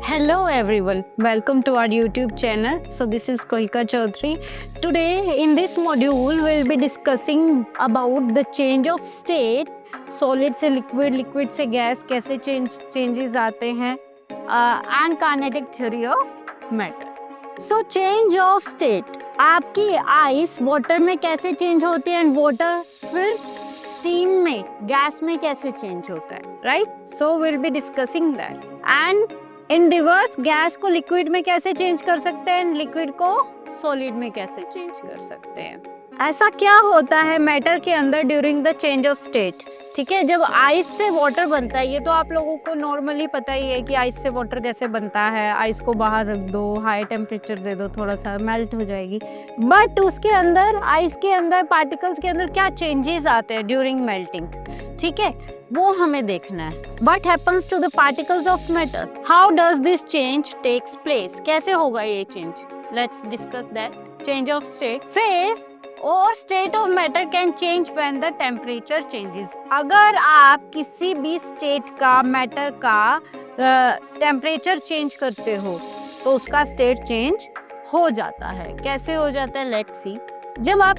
Hello everyone, welcome to our YouTube channel. So this is Kohika Chaudhary. Today in this module we'll be discussing about the change of state, solid से liquid, liquid से gas कैसे changes आते हैं and kinetic theory of matter. So change of state, आपकी ice water में कैसे change होती है and water फिर स्टीम में गैस में कैसे चेंज होता है, right? So will be discussing that and in reverse gas को लिक्विड में कैसे चेंज कर सकते हैं एंड लिक्विड को सॉलिड में कैसे चेंज कर सकते हैं। ऐसा क्या होता है मैटर के अंदर during the change of state, ठीक है? जब आइस से वाटर बनता है, ये तो आप लोगों को नॉर्मली पता ही है कि आइस से वाटर कैसे बनता है। आइस को बाहर रख दो, हाई टेम्परेचर दे दो, थोड़ा सा मेल्ट हो जाएगी। बट उसके अंदर आइस के अंदर पार्टिकल्स के अंदर क्या चेंजेस आते हैं ड्यूरिंग मेल्टिंग, ठीक है? वो हमें देखना है। What happens to the particles of matter? How does this change takes place? कैसे होगा ये change? Let's discuss that. Change of state. Phase और state of matter can change when the temperature changes. अगर आप किसी भी स्टेट का matter का टेम्परेचर चेंज करते हो तो उसका स्टेट चेंज हो जाता है। कैसे हो जाता है, लेट्स सी। जब आप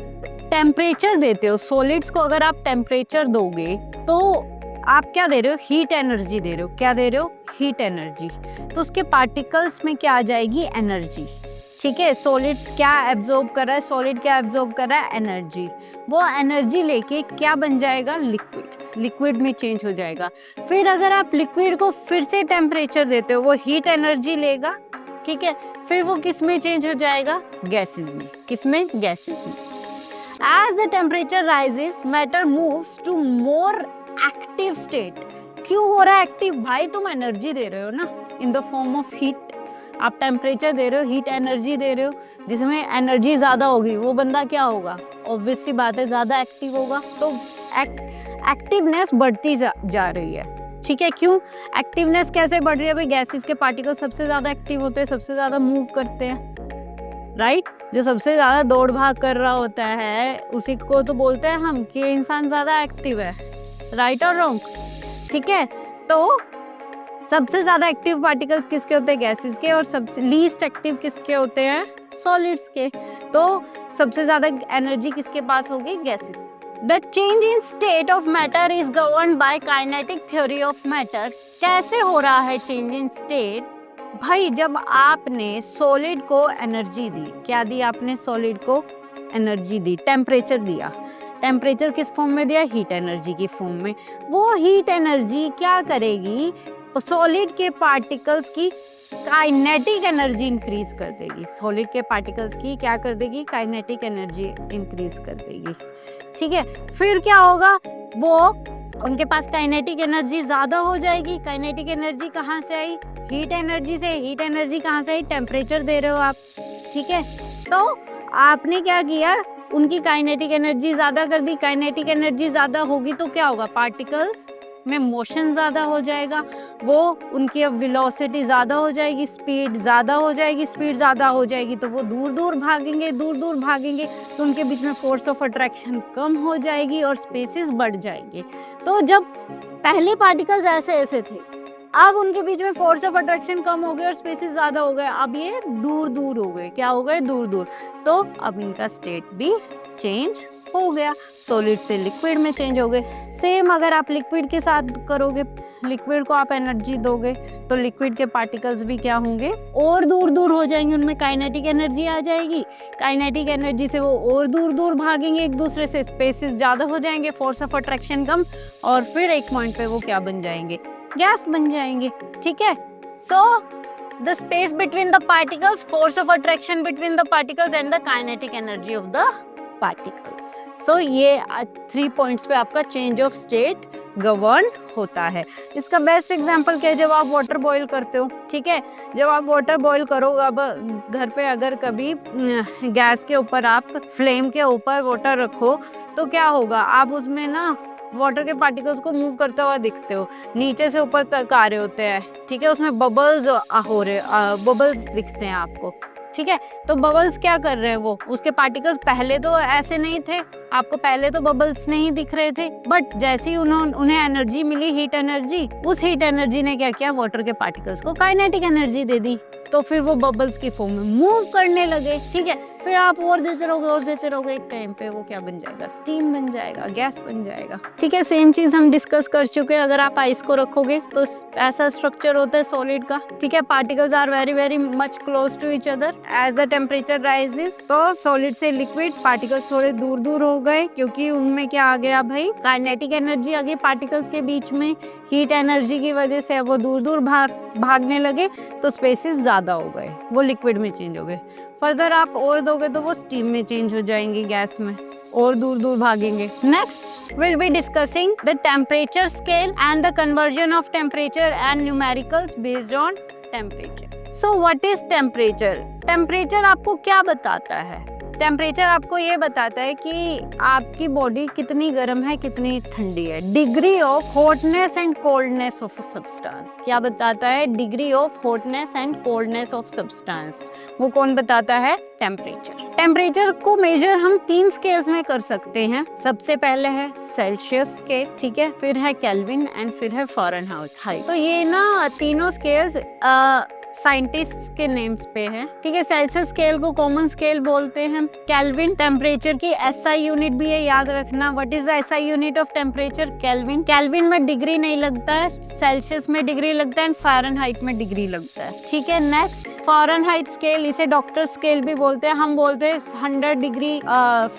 टेम्परेचर देते हो सॉलिड्स को, अगर आप टेम्परेचर दोगे तो आप क्या दे रहे हो, हीट एनर्जी दे रहे हो। क्या दे रहे हो, हीट एनर्जी। तो उसके पार्टिकल्स में क्या आ जाएगी, एनर्जी, ठीक है? सॉलिड्स क्या एब्जॉर्ब कर रहा है, सॉलिड क्या एब्जॉर्ब कर रहा है, एनर्जी। वो एनर्जी लेके क्या बन जाएगा, लिक्विड। लिक्विड में चेंज हो जाएगा। फिर अगर आप लिक्विड को फिर से टेम्परेचर देते हो, वो हीट एनर्जी लेगा, ठीक है? फिर वो किस में चेंज हो जाएगा, गैसेस में। किस में, गैसेस में। As the temperature rises matter moves to more active state. क्यों हो रहा है एक्टिव? भाई तुम एनर्जी दे रहे हो ना, in the form of heat. आप टेम्परेचर दे रहे हो, हीट एनर्जी दे रहे हो, जिसमें एनर्जी ज़्यादा होगी, वो बंदा क्या होगा, ऑब्वियस सी बात है ज़्यादा एक्टिव होगा। तो एक्टिवनेस बढ़ती जा रही है, ठीक है? क्यों एक्टिवनेस कैसे बढ़ रही है भाई? गैसेस के पार्टिकल सबसे ज़्यादा एक्टिव होते हैं, सबसे ज़्यादा मूव करते हैं, राइट? जो सबसे ज़्यादा दौड़ भाग कर रहा होता है उसी को तो बोलते हैं हम कि इंसान ज़्यादा एक्टिव है, राइट और रॉन्ग, ठीक है? तो सबसे ज्यादा एक्टिव पार्टिकल्स किसके होते हैं, गैसेस के, और सबसे लीस्ट एक्टिव किसके होते हैं, सॉलिड्स के। तो सबसे ज्यादा एनर्जी किसके पास होगी, gases. The change in state of matter is governed bye kinetic theory of matter. कैसे हो रहा है चेंज इन स्टेट? भाई जब आपने सॉलिड को एनर्जी दी, क्या दी आपने, सॉलिड को एनर्जी दी, टेम्परेचर दिया। टेम्परेचर किस फॉर्म में दिया, हीट एनर्जी की फॉर्म में। वो हीट एनर्जी क्या करेगी, सॉलिड के पार्टिकल्स की काइनेटिक एनर्जी इंक्रीज कर देगी। सॉलिड के पार्टिकल्स की क्या कर देगी, काइनेटिक एनर्जी इंक्रीज कर देगी, ठीक है? फिर क्या होगा, वो उनके पास काइनेटिक एनर्जी ज्यादा हो जाएगी। काइनेटिक एनर्जी कहाँ से आई, हीट एनर्जी से। हीट एनर्जी कहाँ से आई, टेम्परेचर दे रहे हो आप, ठीक है? तो आपने क्या किया, उनकी काइनेटिक एनर्जी ज्यादा कर दी। काइनेटिक एनर्जी ज्यादा होगी तो क्या होगा, पार्टिकल्स में मोशन ज़्यादा हो जाएगा, वो उनकी अब वेलोसिटी ज़्यादा हो जाएगी, स्पीड ज़्यादा हो जाएगी। स्पीड ज़्यादा हो जाएगी तो वो दूर दूर भागेंगे, दूर दूर भागेंगे तो उनके बीच में फोर्स ऑफ अट्रैक्शन कम हो जाएगी और स्पेसेस बढ़ जाएंगे। तो जब पहले पार्टिकल्स ऐसे ऐसे थे, अब उनके बीच में फोर्स ऑफ अट्रैक्शन कम हो गए और स्पेसेस ज़्यादा हो गए, अब ये दूर दूर हो गए। क्या हो गए, दूर दूर। तो अब इनका स्टेट भी चेंज हो गया, सॉलिड से लिक्विड में चेंज हो गए। सेम अगर आप लिक्विड के साथ करोगे, लिक्विड को आप एनर्जी दोगे तो लिक्विड के पार्टिकल्स भी क्या होंगे, और दूर दूर हो जाएंगे, उनमें काइनेटिक एनर्जी आ जाएगी। काइनेटिक एनर्जी से वो और दूर दूर भागेंगे एक दूसरे से, स्पेसेस ज़्यादा हो जाएंगे, फोर्स ऑफ अट्रैक्शन कम, और फिर एक पॉइंट पे वो क्या बन जाएंगे, गैस बन जाएंगे, ठीक है? So the space between the particles, force of attraction between the particles and the kinetic energy of the particles. So ये 3 पॉइंट्स पे आपका चेंज ऑफ स्टेट गवर्न होता है। इसका बेस्ट एग्जांपल क्या है, जब आप वाटर बॉईल करते हो, ठीक है? जब आप वाटर बॉईल करो, अब घर पे अगर कभी गैस के ऊपर आप फ्लेम के ऊपर वाटर रखो तो क्या होगा, आप उसमें ना वाटर के पार्टिकल्स को मूव करते हुआ दिखते हो, नीचे से ऊपर तक आ रहे होते हैं, ठीक है? उसमें बबल्स हो रहे, बबल्स दिखते हैं आपको, ठीक है। तो बबल्स क्या कर रहे हैं, वो उसके पार्टिकल्स पहले तो ऐसे नहीं थे, आपको पहले तो बबल्स नहीं दिख रहे थे, बट जैसे ही उन्हें एनर्जी मिली, हीट एनर्जी, उस हीट एनर्जी ने क्या किया, वाटर के पार्टिकल्स को काइनेटिक एनर्जी दे दी, तो फिर वो बबल्स की फॉर्म में मूव करने लगे। ठीक है, फिर आप और देते रहोगे, एक टाइम पे वो क्या बन जाएगा, स्टीम बन जाएगा, गैस बन जाएगा। ठीक है, सेम चीज हम डिस्कस कर चुके हैं। अगर आप आइस को रखोगे तो ऐसा स्ट्रक्चर होता है सॉलिड का। ठीक है, particles are very very much close to each other. As the temperature rises, तो सॉलिड से लिक्विड पार्टिकल्स थोड़े दूर दूर हो गए, क्योंकि उनमें क्या आ गया भाई, काइनेटिक एनर्जी आ गई पार्टिकल्स के बीच में, हीट एनर्जी की वजह से वो दूर दूर भागने लगे, तो स्पेसेस ज्यादा हो गए, वो लिक्विड में चेंज हो गए। फर्दर आप और दोगे तो वो स्टीम में चेंज हो जाएंगे, गैस में, और दूर दूर भागेंगे। Next will be discussing the temperature scale and the conversion of temperature and numericals based on temperature. So what is temperature? Temperature आपको क्या बताता है? टेम्परेचर आपको ये बताता है कि आपकी बॉडी कितनी गर्म है, कितनी ठंडी है। Degree of hotness and coldness of a substance. क्या बताता है? Degree of hotness and coldness of substance. वो कौन बताता है? टेम्परेचर। टेम्परेचर को मेजर हम 3 स्केल्स में कर सकते हैं। सबसे पहले है सेल्सियस स्केल, ठीक है, फिर है केल्विन एंड फिर है फ़ारेनहाइट। तो ये ना तीनों स्केल्स साइंटिस्ट्स के नेम्स पे है। ठीक है, सेल्सियस स्केल को कॉमन स्केल बोलते हैं। केल्विन टेम्परेचर की एसआई यूनिट भी है, याद रखना। What is the SI unit of temperature? Kelvin. Kelvin में डिग्री नहीं लगता है, सेल्सियस में डिग्री लगता है एंड फ़ारेनहाइट में डिग्री लगता है। ठीक है, नेक्स्ट फ़ारेनहाइट स्केल, इसे डॉक्टर स्केल भी बोलते हैं। हम बोलते हैं 100 डिग्री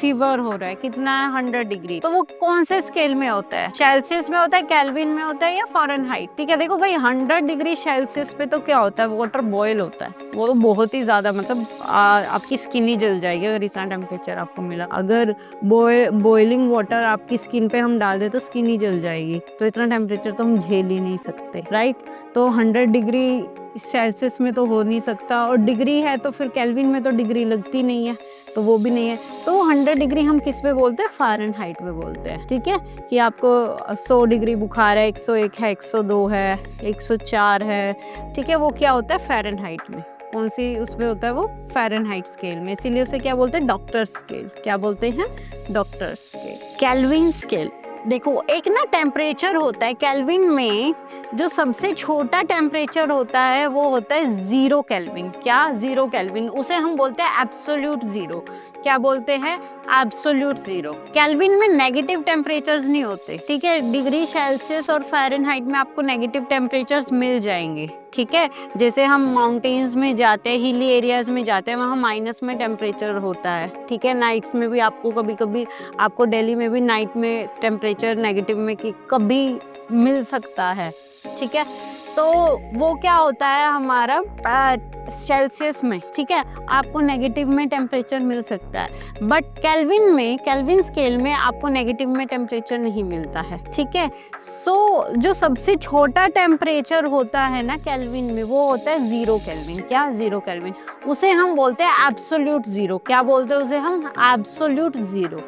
फीवर हो रहा है, कितना है? 100 डिग्री। तो वो कौन से स्केल में होता है? सेल्सियस में होता है, केल्विन में होता है, या फ़ारेनहाइट? ठीक है, देखो भाई 100 डिग्री सेल्सियस पे तो क्या होता है, वाटर बॉयल होता है, वो तो बहुत ही ज्यादा, मतलब आपकी स्किन ही जल जाएगी अगर इतना टेम्परेचर आपको मिला। अगर बॉइलिंग वाटर आपकी स्किन पे हम डाल दे तो स्किन ही जल जाएगी। तो इतना टेम्परेचर तो हम झेल ही नहीं सकते, राइट? तो 100 डिग्री सेल्सियस में तो हो नहीं सकता, और डिग्री है तो फिर केल्विन में तो डिग्री लगती नहीं है, तो वो भी नहीं है। तो 100 डिग्री हम किस पे बोलते हैं? फ़ारेनहाइट पे बोलते हैं। ठीक है, कि आपको 100 डिग्री बुखार है, 101 है, 102 है, 104 है। ठीक है, वो क्या होता है? फ़ारेनहाइट में। कौन सी उसमें होता है? वो फ़ारेनहाइट स्केल में। इसीलिए उसे क्या बोलते हैं? Doctor scale. क्या बोलते हैं? Doctor scale. केल्विन स्केल, देखो एक ना टेम्परेचर होता है केल्विन में, जो सबसे छोटा टेम्परेचर होता है वो होता है 0 केल्विन। क्या? 0 केल्विन। उसे हम बोलते हैं एब्सोल्यूट ज़ीरो। क्या बोलते हैं? Absolute zero. केल्विन में नेगेटिव टेम्परेचर्स नहीं होते। ठीक है, डिग्री सेल्सियस और फ़ारेनहाइट में आपको नेगेटिव टेम्परेचर्स मिल जाएंगे। ठीक है, जैसे हम माउंटेन्स में जाते हैं, हिली एरियाज में जाते हैं, वहाँ माइनस में टेम्परेचर होता है। ठीक है, नाइट्स में भी आपको कभी कभी, आपको दिल्ली में भी नाइट में टेम्परेचर नेगेटिव में कि कभी मिल सकता है। ठीक है, तो वो क्या होता है हमारा सेल्सियस में। ठीक है, आपको नेगेटिव में टेम्परेचर मिल सकता है, बट केल्विन में, केल्विन स्केल में आपको नेगेटिव में टेम्परेचर नहीं मिलता है। ठीक है, सो जो सबसे छोटा टेम्परेचर होता है ना केल्विन में, वो होता है 0 केल्विन। क्या? 0 केल्विन। उसे हम बोलते हैं एब्सोल्यूट ज़ीरो। क्या बोलते हैं उसे हम? Absolute zero.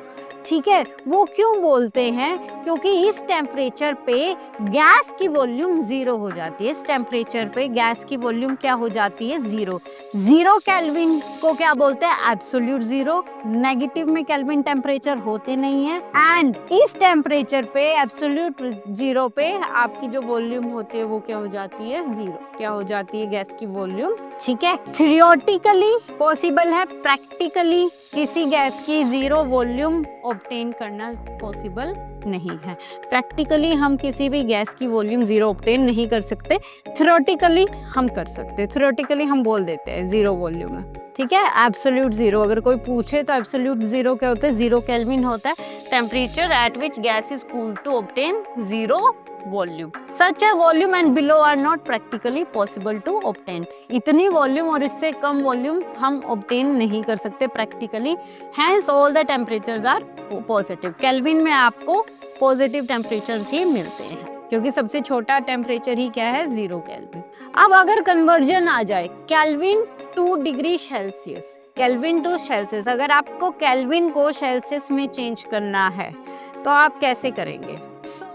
ठीक है, वो क्यों बोलते हैं? क्योंकि इस टेम्परेचर पे गैस की वॉल्यूम 0 हो जाती है। इस टेम्परेचर पे गैस की वॉल्यूम क्या हो जाती है? 0। 0 केल्विन को क्या बोलते हैं? Absolute zero. नेगेटिव में केल्विन टेम्परेचर होते नहीं है, एंड इस टेम्परेचर पे एब्सोल्यूट 0 पे आपकी जो वॉल्यूम होती है वो क्या हो जाती है? 0। क्या हो जाती है? गैस की वॉल्यूम। ठीक है, थियोरेटिकली पॉसिबल है, प्रैक्टिकली किसी गैस की 0 वॉल्यूम ऑब्टेन करना पॉसिबल नहीं है। प्रैक्टिकली हम किसी भी गैस की वॉल्यूम 0 ऑब्टेन नहीं कर सकते, थियोरेटिकली हम कर सकते हैं। थियोरेटिकली हम बोल देते हैं 0 वॉल्यूम है। ठीक है, एब्सोल्यूट ज़ीरो। अगर कोई पूछे तो एब्सोल्यूट ज़ीरो क्या होता है? 0 केल्विन होता है temperature at which gas is cooled to obtain 0 volume. Such a volume and below are not practically possible to obtain. इतनी वॉल्यूम और इससे कम वॉल्यूम्स हम ऑब्टेन नहीं कर सकते practically. Hence all the temperatures are positive. Kelvin में आपको पॉजिटिव टेम्परेचर्स ही मिलते हैं, क्योंकि सबसे छोटा टेम्परेचर ही क्या है? 0 केल्विन। अब अगर कन्वर्जन आ जाए kelvin to degree Celsius, kelvin to Celsius, अगर आपको केल्विन को सेल्सियस में चेंज करना है तो आप कैसे करेंगे?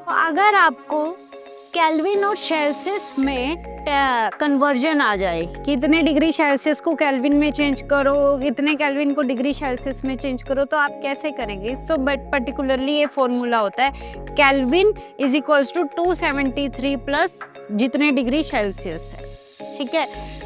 अगर आपको केल्विन और सेल्सियस में कन्वर्जन आ जाए, कितने डिग्री सेल्सियस को केल्विन में चेंज करो, कितने केल्विन को डिग्री सेल्सियस में चेंज करो, तो आप कैसे करेंगे? सो बट पर्टिकुलरली ये फॉर्मूला होता है kelvin is equals to 273 plus जितने डिग्री सेल्सियस है, ठीक है।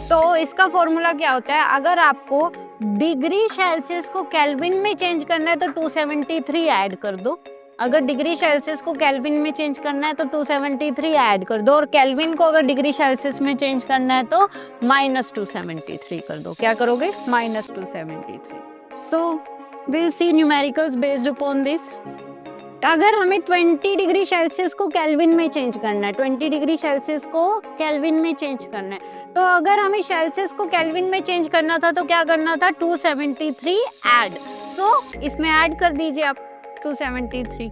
तो इसका फॉर्मूला क्या होता है, अगर आपको डिग्री सेल्सियस को केल्विन में चेंज करना है तो 273 ऐड कर दो, अगर डिग्री सेल्सियस को केल्विन में चेंज करना है तो 273 ऐड कर दो, और केल्विन को अगर डिग्री सेल्सियस में चेंज करना है तो -273 कर दो। क्या करोगे? -273। सो we'll see numericals based upon this। अगर हमें 20 डिग्री सेल्सियस को केल्विन में चेंज करना है, 20 डिग्री सेल्सियस को केल्विन में चेंज करना है, तो अगर हमें सेल्सियस को केल्विन में चेंज करना था तो क्या करना था? 273 ऐड। तो इसमें ऐड कर दीजिए आप 273।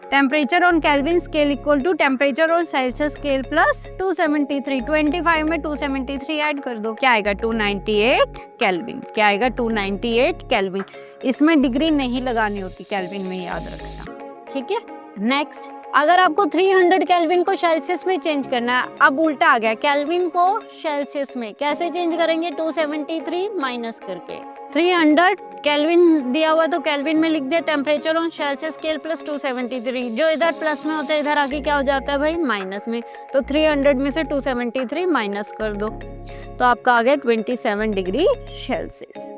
Temperature on kelvin scale equal to temperature on Celsius scale plus 273। 25 में 273 ऐड कर दो, क्या आएगा? 298 केल्विन। क्या आएगा? 298 केल्विन। इसमें डिग्री नहीं लगानी होती केल्विन में, याद रखना, ठीक है। नेक्स्ट, अगर आपको 300 केल्विन को सेल्सियस में चेंज करना है, अब उल्टा आ गया, केल्विन को सेल्सियस में कैसे चेंज करेंगे? 273 माइनस करके 300 केल्विन दिया हुआ तो केल्विन में लिख दिया temperature on Celsius scale plus 273, जो इधर प्लस में होता है इधर आगे क्या हो जाता है भाई? माइनस में। तो 300 में से 273 माइनस कर दो तो आपका आ गया 27 डिग्री सेल्सियस।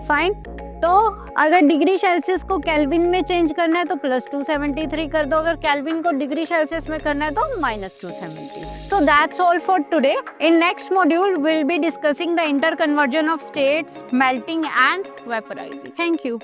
फाइन। तो अगर डिग्री सेल्सियस को केल्विन में चेंज करना है तो +273 कर दो, अगर केल्विन को डिग्री सेल्सियस में करना है तो -270। So that's all for today. In next module, we'll be discussing the interconversion of states, melting and vaporizing. Thank you.